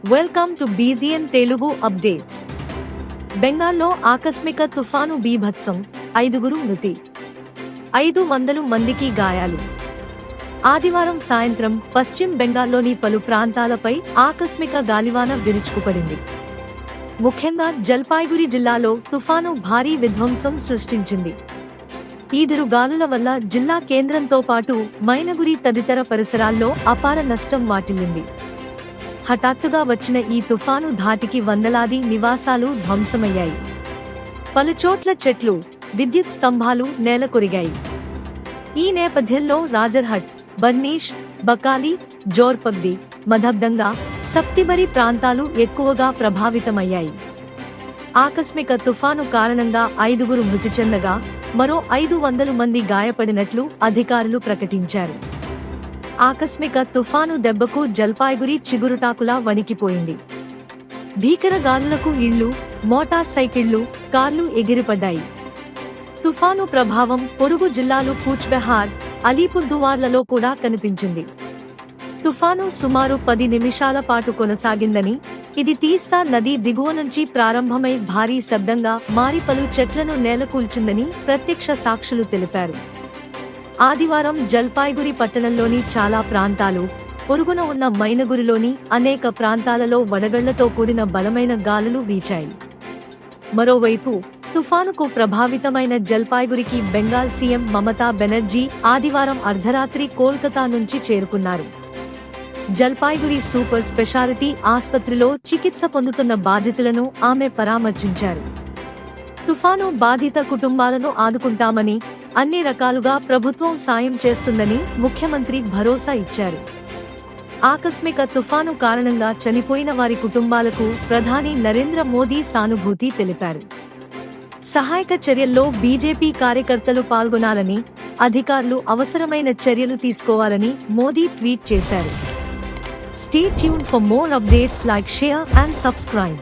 Welcome to బీజీఎన్ Telugu updates. బెంగాల్లో ఆకస్మిక తుఫాను బీభత్సం, 5 మృతి, 500 మందికి గాయాలు. ఆదివారం సాయంత్రం పశ్చిమ బెంగాల్లోని పలు ప్రాంతాలపై ఆకస్మిక గాలివాన విరుచుకుపడింది. ముఖ్యంగా జల్పాయ్గురి జిల్లాలో తుఫాను భారీ విధ్వంసం సృష్టించింది. ఈదురు గాలుల వల్ల జిల్లా కేంద్రంతో పాటు మైనగురి తదితర పరిసరాల్లో అపార నష్టం వాటిల్లింది. హఠాత్తుగా వచ్చిన ఈ తుఫాను ధాటికి వందలాది నివాసాలు ధ్వంసమయ్యాయి. పలుచోట్ల చెట్లు, విద్యుత్ స్తంభాలు నేలకొరిగాయి. ఈ నేపథ్యంలో రాజర్హట్, బర్నీష్, బకాలి, జోర్పగ్ది, మధబ్దంగా, సప్తిబరి ప్రాంతాలు ఎక్కువగా ప్రభావితమయ్యాయి. ఆకస్మిక తుఫాను కారణంగా 5 మృతి చెందగా మరో 500 మంది గాయపడినట్లు అధికారులు ప్రకటించారు. ఆకస్మిక తుఫాను దెబ్బకు జల్పాయ్గురి చిగురుటాకులా వణికిపోయింది. భీకర గాలులకు ఇళ్లు, మోటార్ సైకిళ్లు, కార్లు ఎగిరిపడ్డాయి. తుఫాను ప్రభావం పొరుగు జిల్లాలు కూచ్బెహార్, అలీపుర్దువార్లలో కూడా కనిపించింది. తుఫాను సుమారు 10 నిమిషాల పాటు కొనసాగిందని, ఇది తీస్తా నదీ దిగువ నుంచి ప్రారంభమై భారీ శబ్దంగా మారి పలు చెట్లను నేలకూల్చిందని ప్రత్యక్ష సాక్షులు తెలిపారు. ఆదివారం జల్పాయ్గురి పట్టణంలోని చాలా ప్రాంతాలు, పొరుగున ఉన్న మైనగురిలోని అనేక ప్రాంతాలలో వడగళ్లతో కూడిన బలమైన గాలులు వీచాయి. మరోవైపు తుఫానుకు ప్రభావితమైన జల్పాయ్గురికి బెంగాల్ సీఎం మమతా బెనర్జీ ఆదివారం అర్ధరాత్రి కోల్కతా నుంచి చేరుకున్నారు. జల్పాయ్గురి సూపర్ స్పెషాలిటీ ఆస్పత్రిలో చికిత్స పొందుతున్న బాధితులను ఆమె పరామర్శించారు. తుఫాను బాధిత కుటుంబాలను ఆదుకుంటామని, అన్ని రకాలుగా ప్రభుత్వం సాయం చేస్తుందని ముఖ్యమంత్రి భరోసా ఇచ్చారు. ఆకస్మిక తుఫాను కారణంగా చనిపోయిన వారి కుటుంబాలకు ప్రధాని నరేంద్ర మోదీ సానుభూతి తెలిపారు. సహాయక చర్యల్లో బీజేపీ కార్యకర్తలు పాల్గొనాలని, అధికారులు అవసరమైన చర్యలు తీసుకోవాలని మోదీ ట్వీట్ చేశారు. Stay tuned for more updates, like, share and subscribe.